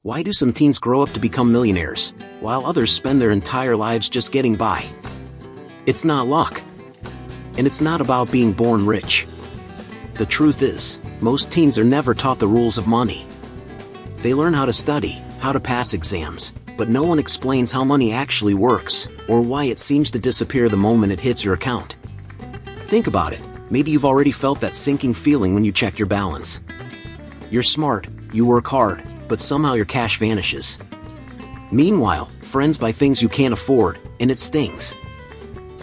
Why do some teens grow up to become millionaires, while others spend their entire lives just getting by? It's not luck. And it's not about being born rich. The truth is, most teens are never taught the rules of money. They learn how to study, how to pass exams, but no one explains how money actually works, or why it seems to disappear the moment it hits your account. Think about it. Maybe you've already felt that sinking feeling when you check your balance. You're smart, you work hard, but somehow your cash vanishes. Meanwhile, friends buy things you can't afford, and it stings.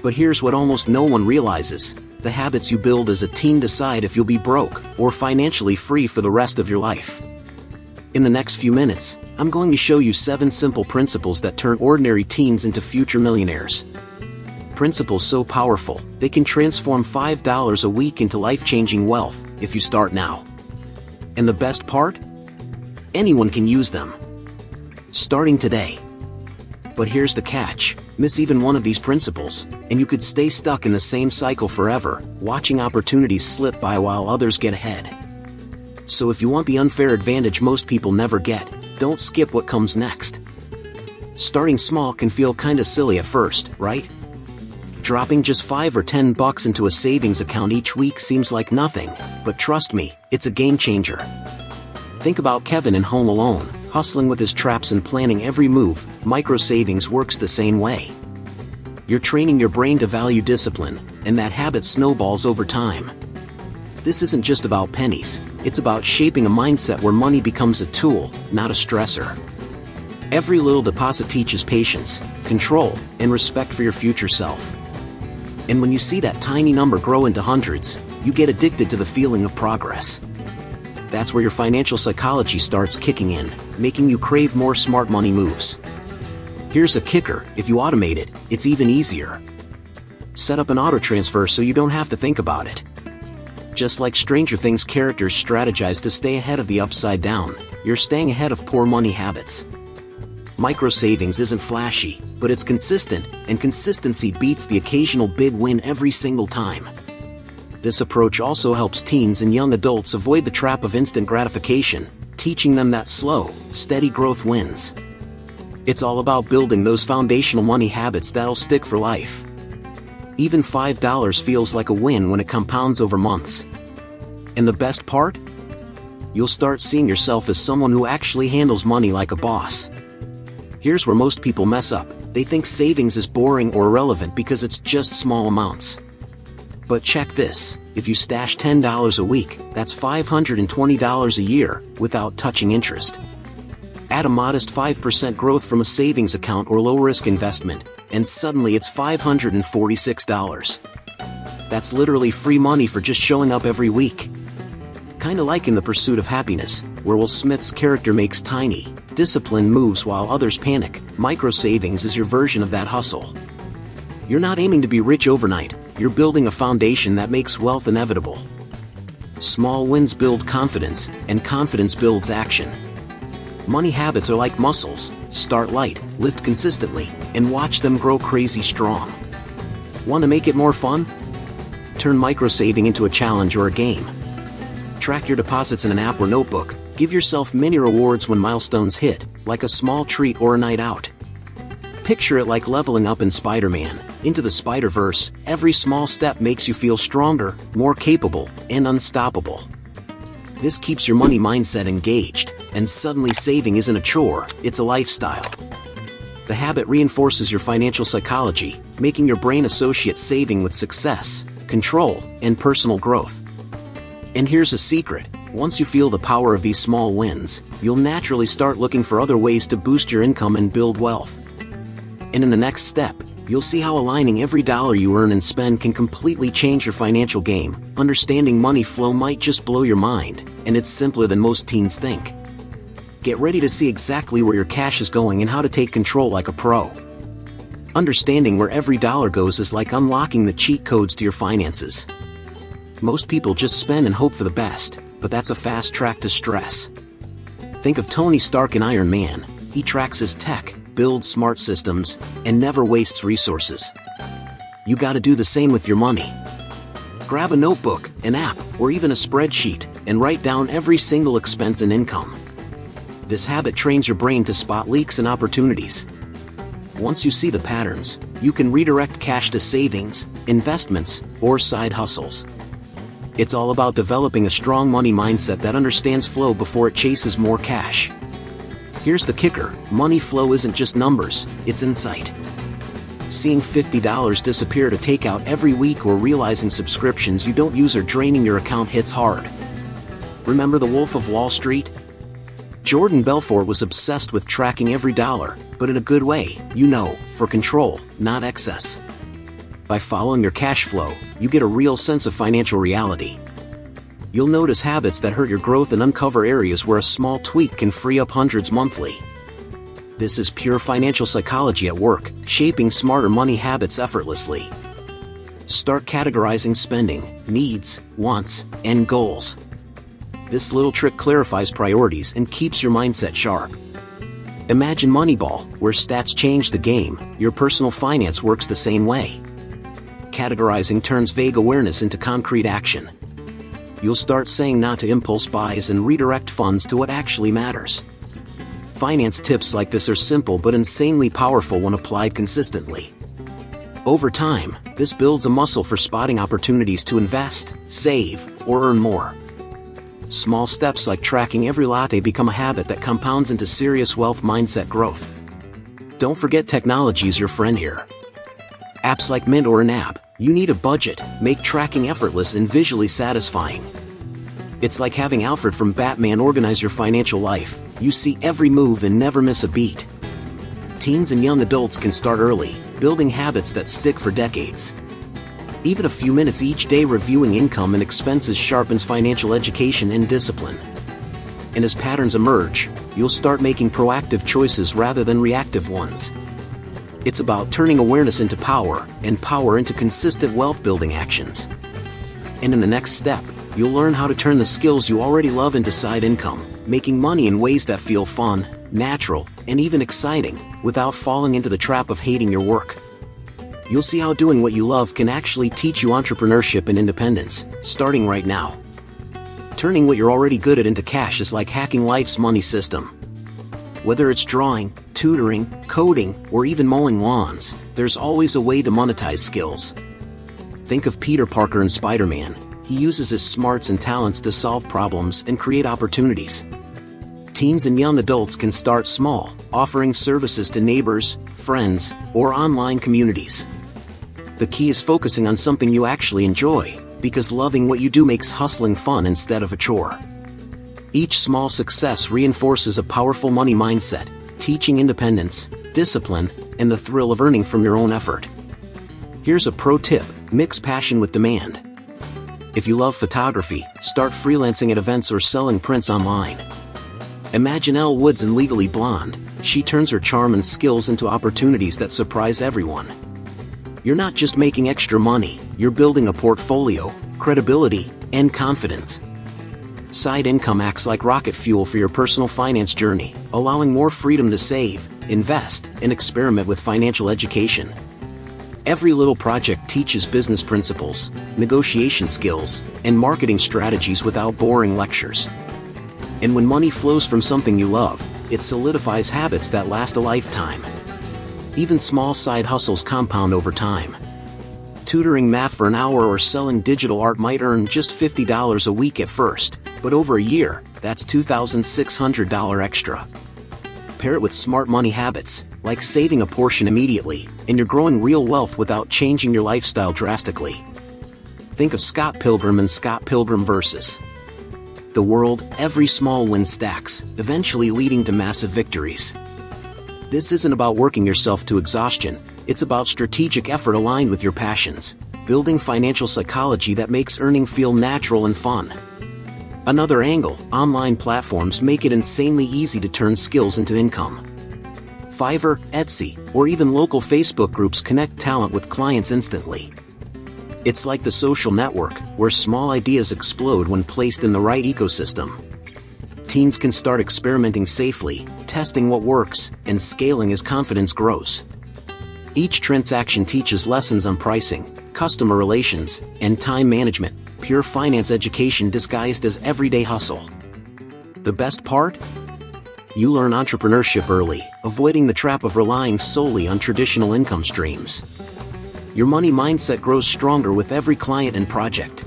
But here's what almost no one realizes: the habits you build as a teen decide if you'll be broke or financially free for the rest of your life. In the next few minutes, I'm going to show you 7 simple principles that turn ordinary teens into future millionaires. Principles so powerful, they can transform $5 a week into life-changing wealth if you start now. And the best part? Anyone can use them. Starting today. But here's the catch: miss even one of these principles, and you could stay stuck in the same cycle forever, watching opportunities slip by while others get ahead. So if you want the unfair advantage most people never get, don't skip what comes next. Starting small can feel kinda silly at first, right? Dropping just $5 or $10 into a savings account each week seems like nothing, but trust me, it's a game changer. Think about Kevin in Home Alone, hustling with his traps and planning every move. Micro savings works the same way. You're training your brain to value discipline, and that habit snowballs over time. This isn't just about pennies, it's about shaping a mindset where money becomes a tool, not a stressor. Every little deposit teaches patience, control, and respect for your future self. And when you see that tiny number grow into hundreds, you get addicted to the feeling of progress. That's where your financial psychology starts kicking in, making you crave more smart money moves. Here's a kicker: if you automate it, it's even easier. Set up an auto transfer so you don't have to think about it. Just like Stranger Things characters strategize to stay ahead of the upside down, you're staying ahead of poor money habits. Micro savings isn't flashy, but it's consistent, and consistency beats the occasional big win every single time. This approach also helps teens and young adults avoid the trap of instant gratification, teaching them that slow, steady growth wins. It's all about building those foundational money habits that'll stick for life. Even $5 feels like a win when it compounds over months. And the best part? You'll start seeing yourself as someone who actually handles money like a boss. Here's where most people mess up: they think savings is boring or irrelevant because it's just small amounts. But check this: if you stash $10 a week, that's $520 a year, without touching interest. Add a modest 5% growth from a savings account or low-risk investment, and suddenly it's $546. That's literally free money for just showing up every week. Kinda like in The Pursuit of Happiness, where Will Smith's character makes tiny, disciplined moves while others panic. Micro savings is your version of that hustle. You're not aiming to be rich overnight, you're building a foundation that makes wealth inevitable. Small wins build confidence, and confidence builds action. Money habits are like muscles: start light, lift consistently, and watch them grow crazy strong. Want to make it more fun? Turn microsaving into a challenge or a game. Track your deposits in an app or notebook. Give yourself mini rewards when milestones hit, like a small treat or a night out. Picture it like leveling up in Spider-Man: Into the Spider-Verse. Every small step makes you feel stronger, more capable, and unstoppable. This keeps your money mindset engaged, and suddenly saving isn't a chore, it's a lifestyle. The habit reinforces your financial psychology, making your brain associate saving with success, control, and personal growth. And here's a secret: once you feel the power of these small wins, you'll naturally start looking for other ways to boost your income and build wealth. And in the next step, you'll see how aligning every dollar you earn and spend can completely change your financial game. Understanding money flow might just blow your mind, and it's simpler than most teens think. Get ready to see exactly where your cash is going and how to take control like a pro. Understanding where every dollar goes is like unlocking the cheat codes to your finances. Most people just spend and hope for the best, but that's a fast track to stress. Think of Tony Stark in Iron Man. He tracks his tech, builds smart systems, and never wastes resources. You gotta do the same with your money. Grab a notebook, an app, or even a spreadsheet, and write down every single expense and income. This habit trains your brain to spot leaks and opportunities. Once you see the patterns, you can redirect cash to savings, investments, or side hustles. It's all about developing a strong money mindset that understands flow before it chases more cash. Here's the kicker: money flow isn't just numbers, it's insight. Seeing $50 disappear to takeout every week or realizing subscriptions you don't use are draining your account hits hard. Remember the Wolf of Wall Street? Jordan Belfort was obsessed with tracking every dollar, but in a good way, for control, not excess. By following your cash flow, you get a real sense of financial reality. You'll notice habits that hurt your growth and uncover areas where a small tweak can free up hundreds monthly. This is pure financial psychology at work, shaping smarter money habits effortlessly. Start categorizing spending, needs, wants, and goals. This little trick clarifies priorities and keeps your mindset sharp. Imagine Moneyball, where stats change the game. Your personal finance works the same way. Categorizing turns vague awareness into concrete action. You'll start saying no to impulse buys and redirect funds to what actually matters. Finance tips like this are simple but insanely powerful when applied consistently. Over time, this builds a muscle for spotting opportunities to invest, save, or earn more. Small steps like tracking every latte become a habit that compounds into serious wealth mindset growth. Don't forget technology is your friend here. Apps like Mint or an app, you need a budget, make tracking effortless and visually satisfying. It's like having Alfred from Batman organize your financial life. You see every move and never miss a beat. Teens and young adults can start early, building habits that stick for decades. Even a few minutes each day reviewing income and expenses sharpens financial education and discipline. And as patterns emerge, you'll start making proactive choices rather than reactive ones. It's about turning awareness into power, and power into consistent wealth-building actions. And in the next step, you'll learn how to turn the skills you already love into side income, making money in ways that feel fun, natural, and even exciting, without falling into the trap of hating your work. You'll see how doing what you love can actually teach you entrepreneurship and independence, starting right now. Turning what you're already good at into cash is like hacking life's money system. Whether it's drawing, tutoring, coding, or even mowing lawns, there's always a way to monetize skills. Think of Peter Parker in Spider-Man. He uses his smarts and talents to solve problems and create opportunities. Teens and young adults can start small, offering services to neighbors, friends, or online communities. The key is focusing on something you actually enjoy, because loving what you do makes hustling fun instead of a chore. Each small success reinforces a powerful money mindset, teaching independence, discipline, and the thrill of earning from your own effort. Here's a pro tip: mix passion with demand. If you love photography, start freelancing at events or selling prints online. Imagine Elle Woods in Legally Blonde. She turns her charm and skills into opportunities that surprise everyone. You're not just making extra money, you're building a portfolio, credibility, and confidence. Side income acts like rocket fuel for your personal finance journey, allowing more freedom to save, invest, and experiment with financial education. Every little project teaches business principles, negotiation skills, and marketing strategies without boring lectures. And when money flows from something you love, it solidifies habits that last a lifetime. Even small side hustles compound over time. Tutoring math for an hour or selling digital art might earn just $50 a week at first, but over a year, that's $2,600 extra. Pair it with smart money habits, like saving a portion immediately, and you're growing real wealth without changing your lifestyle drastically. Think of Scott Pilgrim and Scott Pilgrim versus the world. Every small win stacks, eventually leading to massive victories. This isn't about working yourself to exhaustion, it's about strategic effort aligned with your passions, building financial psychology that makes earning feel natural and fun. Another angle: online platforms make it insanely easy to turn skills into income. Fiverr, Etsy, or even local Facebook groups connect talent with clients instantly. It's like the social network, where small ideas explode when placed in the right ecosystem. Teens can start experimenting safely, testing what works, and scaling as confidence grows. Each transaction teaches lessons on pricing, customer relations, and time management, pure finance education disguised as everyday hustle. The best part? You learn entrepreneurship early, avoiding the trap of relying solely on traditional income streams. Your money mindset grows stronger with every client and project.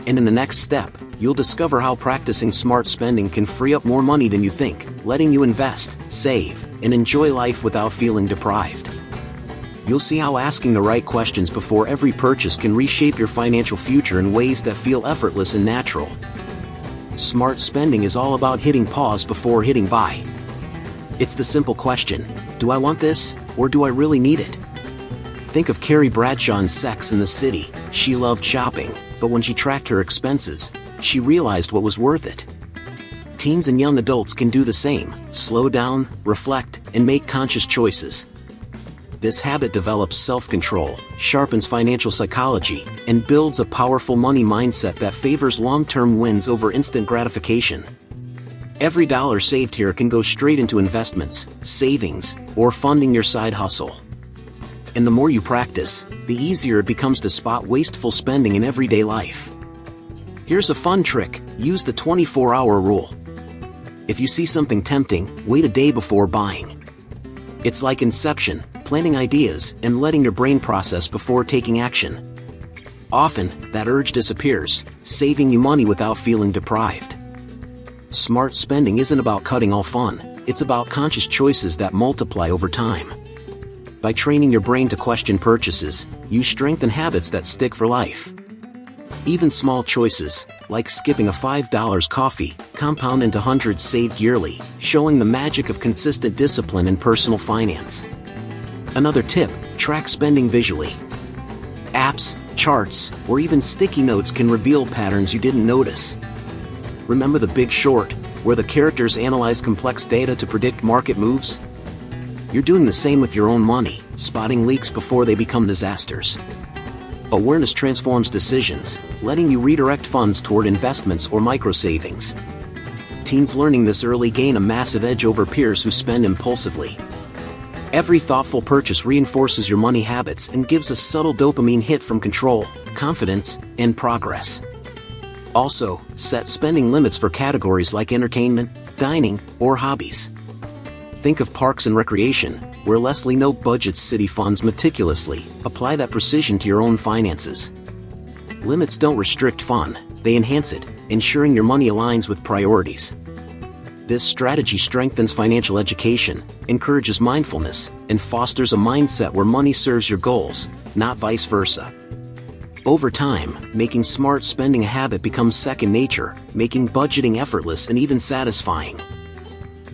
And in the next step, you'll discover how practicing smart spending can free up more money than you think, letting you invest, save, and enjoy life without feeling deprived. You'll see how asking the right questions before every purchase can reshape your financial future in ways that feel effortless and natural. Smart spending is all about hitting pause before hitting buy. It's the simple question, do I want this, or do I really need it? Think of Carrie Bradshaw in Sex and the City. She loved shopping, but when she tracked her expenses, she realized what was worth it. Teens and young adults can do the same, slow down, reflect, and make conscious choices. This habit develops self-control, sharpens financial psychology, and builds a powerful money mindset that favors long-term wins over instant gratification. Every dollar saved here can go straight into investments, savings, or funding your side hustle. And the more you practice, the easier it becomes to spot wasteful spending in everyday life. Here's a fun trick, use the 24-hour rule. If you see something tempting, wait a day before buying. It's like Inception, planting ideas and letting your brain process before taking action. Often, that urge disappears, saving you money without feeling deprived. Smart spending isn't about cutting all fun, it's about conscious choices that multiply over time. By training your brain to question purchases, you strengthen habits that stick for life. Even small choices, like skipping a $5 coffee, compound into hundreds saved yearly, showing the magic of consistent discipline in personal finance. Another tip, track spending visually. Apps, charts, or even sticky notes can reveal patterns you didn't notice. Remember The Big Short, where the characters analyze complex data to predict market moves? You're doing the same with your own money, spotting leaks before they become disasters. Awareness transforms decisions, letting you redirect funds toward investments or micro-savings. Teens learning this early gain a massive edge over peers who spend impulsively. Every thoughtful purchase reinforces your money habits and gives a subtle dopamine hit from control, confidence, and progress. Also, set spending limits for categories like entertainment, dining, or hobbies. Think of parks and recreation, where Leslie Knope budgets city funds meticulously. Apply that precision to your own finances. Limits don't restrict fun, they enhance it, ensuring your money aligns with priorities. This strategy strengthens financial education, encourages mindfulness, and fosters a mindset where money serves your goals, not vice versa. Over time, making smart spending a habit becomes second nature, making budgeting effortless and even satisfying.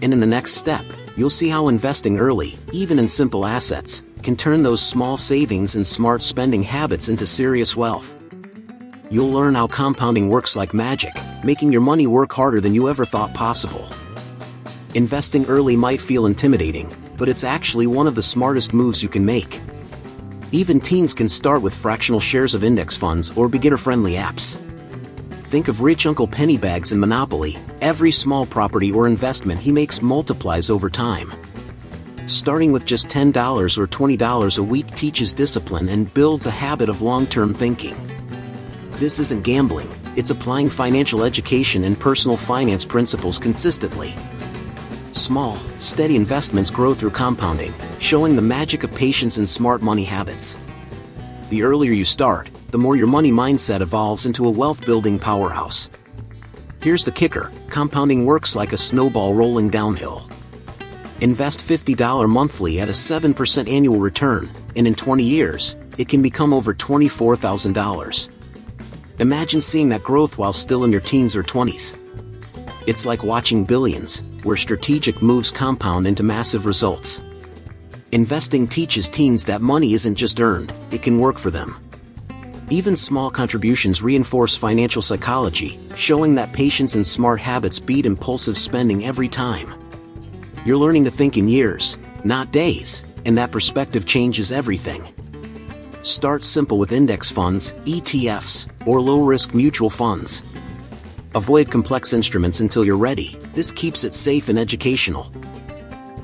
And in the next step, you'll see how investing early, even in simple assets, can turn those small savings and smart spending habits into serious wealth. You'll learn how compounding works like magic, making your money work harder than you ever thought possible. Investing early might feel intimidating, but it's actually one of the smartest moves you can make. Even teens can start with fractional shares of index funds or beginner-friendly apps. Think of rich Uncle Pennybags in Monopoly. Every small property or investment he makes multiplies over time. Starting with just $10 or $20 a week teaches discipline and builds a habit of long-term thinking. This isn't gambling, it's applying financial education and personal finance principles consistently. Small, steady investments grow through compounding, showing the magic of patience and smart money habits. The earlier you start, the more your money mindset evolves into a wealth-building powerhouse. Here's the kicker, compounding works like a snowball rolling downhill. Invest $50 monthly at a 7% annual return, and in 20 years, it can become over $24,000. Imagine seeing that growth while still in your teens or 20s. It's like watching Billions, where strategic moves compound into massive results. Investing teaches teens that money isn't just earned, it can work for them. Even small contributions reinforce financial psychology, showing that patience and smart habits beat impulsive spending every time. You're learning to think in years, not days, and that perspective changes everything. Start simple with index funds, ETFs, or low-risk mutual funds. Avoid complex instruments until you're ready. This keeps it safe and educational.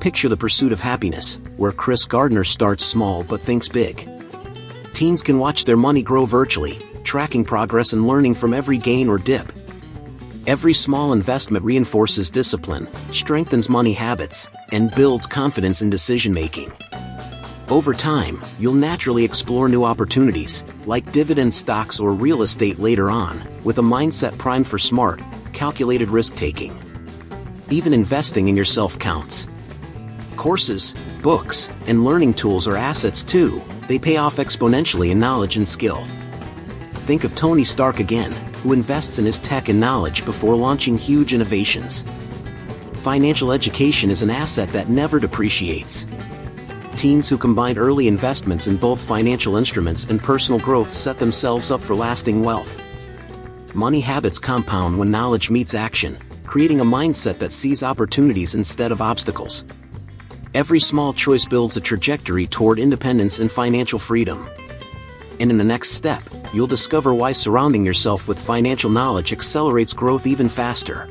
Picture the pursuit of happiness, where Chris Gardner starts small but thinks big. Teens can watch their money grow virtually, tracking progress and learning from every gain or dip. Every small investment reinforces discipline, strengthens money habits, and builds confidence in decision-making. Over time, you'll naturally explore new opportunities, like dividend stocks or real estate later on, with a mindset primed for smart, calculated risk-taking. Even investing in yourself counts. Courses, books, and learning tools are assets too. They pay off exponentially in knowledge and skill. Think of Tony Stark again, who invests in his tech and knowledge before launching huge innovations. Financial education is an asset that never depreciates. Teens who combine early investments in both financial instruments and personal growth set themselves up for lasting wealth. Money habits compound when knowledge meets action, creating a mindset that sees opportunities instead of obstacles. Every small choice builds a trajectory toward independence and financial freedom. And in the next step, you'll discover why surrounding yourself with financial knowledge accelerates growth even faster.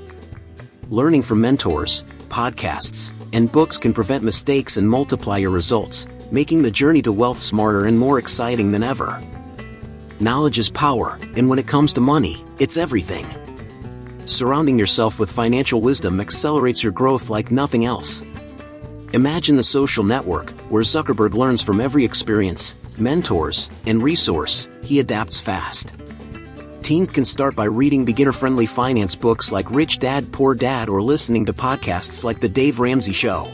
Learning from mentors, podcasts, and books can prevent mistakes and multiply your results, making the journey to wealth smarter and more exciting than ever. Knowledge is power, and when it comes to money, it's everything. Surrounding yourself with financial wisdom accelerates your growth like nothing else. Imagine the social network, where Zuckerberg learns from every experience, mentors, and resource. He adapts fast. Teens can start by reading beginner-friendly finance books like Rich Dad, Poor Dad, or listening to podcasts like The Dave Ramsey Show.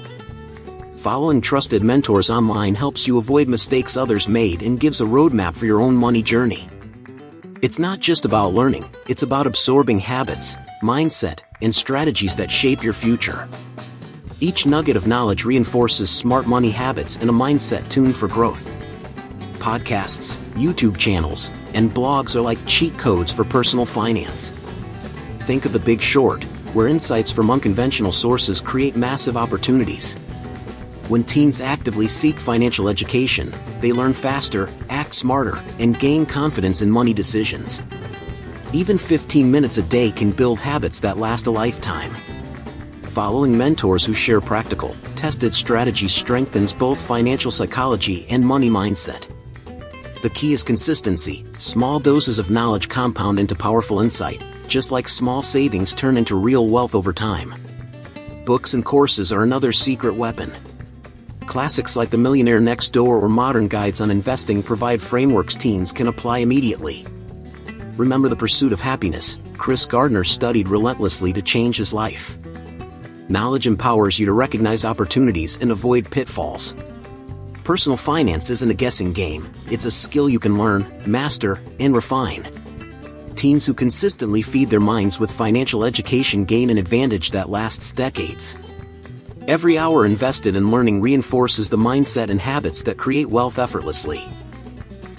Following trusted mentors online helps you avoid mistakes others made and gives a roadmap for your own money journey. It's not just about learning, it's about absorbing habits, mindset, and strategies that shape your future. Each nugget of knowledge reinforces smart money habits and a mindset tuned for growth. Podcasts, YouTube channels, and blogs are like cheat codes for personal finance. Think of The Big Short, where insights from unconventional sources create massive opportunities. When teens actively seek financial education, they learn faster, act smarter, and gain confidence in money decisions. Even 15 minutes a day can build habits that last a lifetime. Following mentors who share practical, tested strategies strengthens both financial psychology and money mindset. The key is consistency. Small doses of knowledge compound into powerful insight, just like small savings turn into real wealth over time. Books and courses are another secret weapon. Classics like The Millionaire Next Door or modern guides on investing provide frameworks teens can apply immediately. Remember The Pursuit of Happiness? Chris Gardner studied relentlessly to change his life. Knowledge empowers you to recognize opportunities and avoid pitfalls. Personal finance isn't a guessing game, it's a skill you can learn, master, and refine. Teens who consistently feed their minds with financial education gain an advantage that lasts decades. Every hour invested in learning reinforces the mindset and habits that create wealth effortlessly.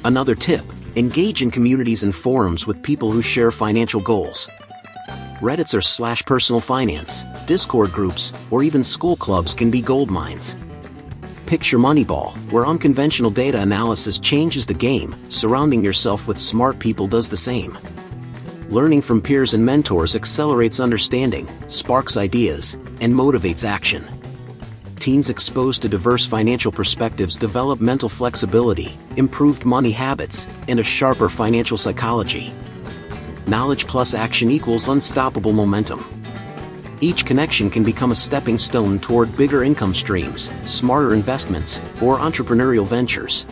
Another tip: engage in communities and forums with people who share financial goals. Reddits or /personal finance, Discord groups, or even school clubs can be goldmines. Picture Moneyball, where unconventional data analysis changes the game. Surrounding yourself with smart people does the same. Learning from peers and mentors accelerates understanding, sparks ideas, and motivates action. Teens exposed to diverse financial perspectives develop mental flexibility, improved money habits, and a sharper financial psychology. Knowledge plus action equals unstoppable momentum. Each connection can become a stepping stone toward bigger income streams, smarter investments, or entrepreneurial ventures.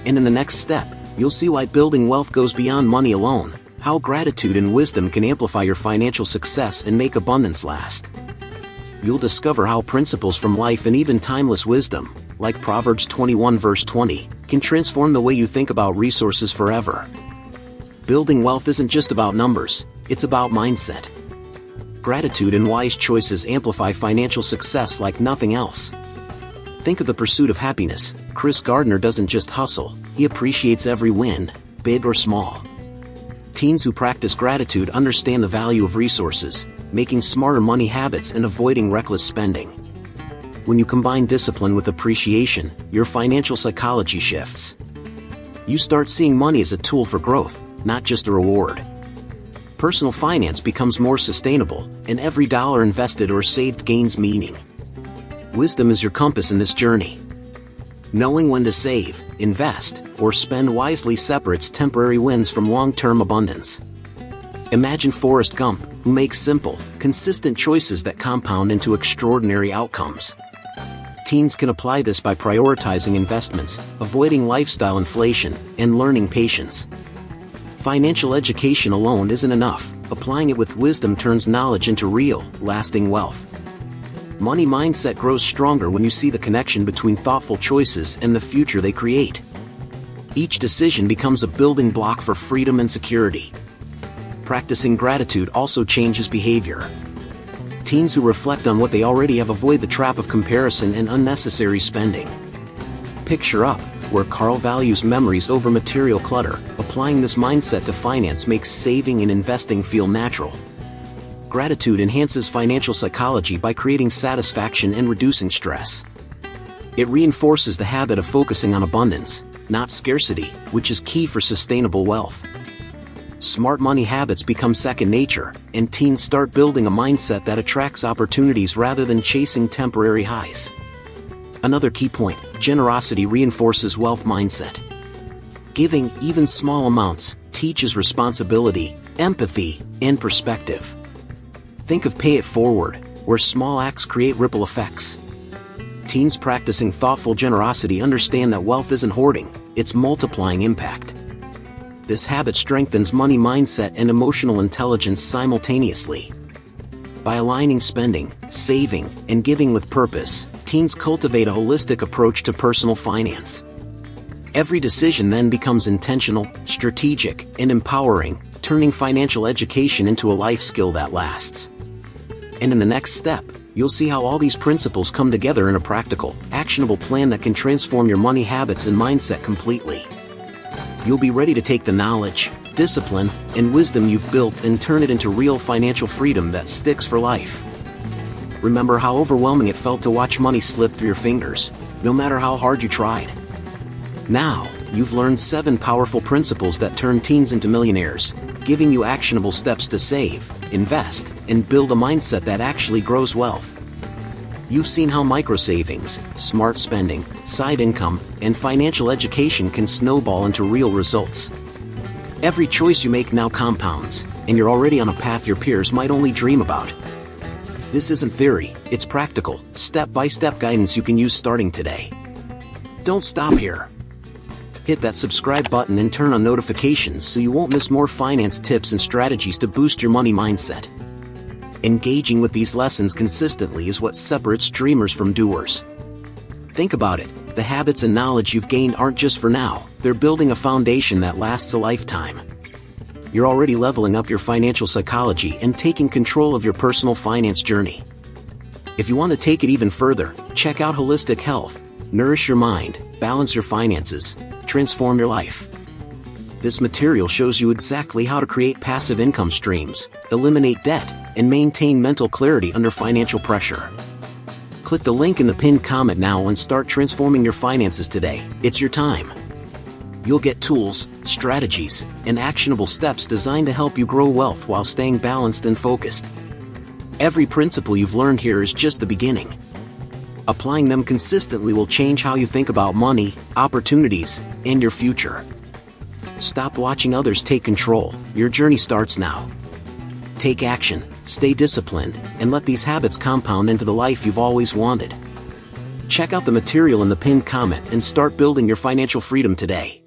And in the next step, you'll see why building wealth goes beyond money alone, how gratitude and wisdom can amplify your financial success and make abundance last. You'll discover how principles from life and even timeless wisdom, like Proverbs 21 verse 20, can transform the way you think about resources forever. Building wealth isn't just about numbers, it's about mindset. Gratitude and wise choices amplify financial success like nothing else. Think of The Pursuit of Happiness. Chris Gardner doesn't just hustle, he appreciates every win, big or small. Teens who practice gratitude understand the value of resources, making smarter money habits and avoiding reckless spending. When you combine discipline with appreciation, your financial psychology shifts. You start seeing money as a tool for growth, not just a reward. Personal finance becomes more sustainable, and every dollar invested or saved gains meaning. Wisdom is your compass in this journey. Knowing when to save, invest, or spend wisely separates temporary wins from long-term abundance. Imagine Forrest Gump, who make simple, consistent choices that compound into extraordinary outcomes. Teens can apply this by prioritizing investments, avoiding lifestyle inflation, and learning patience. Financial education alone isn't enough. Applying it with wisdom turns knowledge into real, lasting wealth. Money mindset grows stronger when you see the connection between thoughtful choices and the future they create. Each decision becomes a building block for freedom and security. Practicing gratitude also changes behavior. Teens who reflect on what they already have avoid the trap of comparison and unnecessary spending. Picture up, where Carl values memories over material clutter. Applying this mindset to finance makes saving and investing feel natural. Gratitude enhances financial psychology by creating satisfaction and reducing stress. It reinforces the habit of focusing on abundance, not scarcity, which is key for sustainable wealth. Smart money habits become second nature, and teens start building a mindset that attracts opportunities rather than chasing temporary highs. Another key point: generosity reinforces wealth mindset. Giving, even small amounts, teaches responsibility, empathy, and perspective. Think of pay it forward, where small acts create ripple effects. Teens practicing thoughtful generosity understand that wealth isn't hoarding, it's multiplying impact. This habit strengthens money mindset and emotional intelligence simultaneously. By aligning spending, saving, and giving with purpose, teens cultivate a holistic approach to personal finance. Every decision then becomes intentional, strategic, and empowering, turning financial education into a life skill that lasts. And in the next step, you'll see how all these principles come together in a practical, actionable plan that can transform your money habits and mindset completely. You'll be ready to take the knowledge, discipline, and wisdom you've built and turn it into real financial freedom that sticks for life. Remember how overwhelming it felt to watch money slip through your fingers, no matter how hard you tried. Now, you've learned 7 powerful principles that turn teens into millionaires, giving you actionable steps to save, invest, and build a mindset that actually grows wealth. You've seen how micro-savings, smart spending, side income, and financial education can snowball into real results. Every choice you make now compounds, and you're already on a path your peers might only dream about. This isn't theory, it's practical, step-by-step guidance you can use starting today. Don't stop here. Hit that subscribe button and turn on notifications so you won't miss more finance tips and strategies to boost your money mindset. Engaging with these lessons consistently is what separates dreamers from doers. Think about it, the habits and knowledge you've gained aren't just for now, they're building a foundation that lasts a lifetime. You're already leveling up your financial psychology and taking control of your personal finance journey. If you want to take it even further, check out Holistic Health. Nourish your mind, balance your finances, transform your life. This material shows you exactly how to create passive income streams, eliminate debt, and maintain mental clarity under financial pressure. Click the link in the pinned comment now and start transforming your finances today. It's your time. You'll get tools, strategies, and actionable steps designed to help you grow wealth while staying balanced and focused. Every principle you've learned here is just the beginning. Applying them consistently will change how you think about money, opportunities, and your future. Stop watching others take control. Your journey starts now. Take action, stay disciplined, and let these habits compound into the life you've always wanted. Check out the material in the pinned comment and start building your financial freedom today.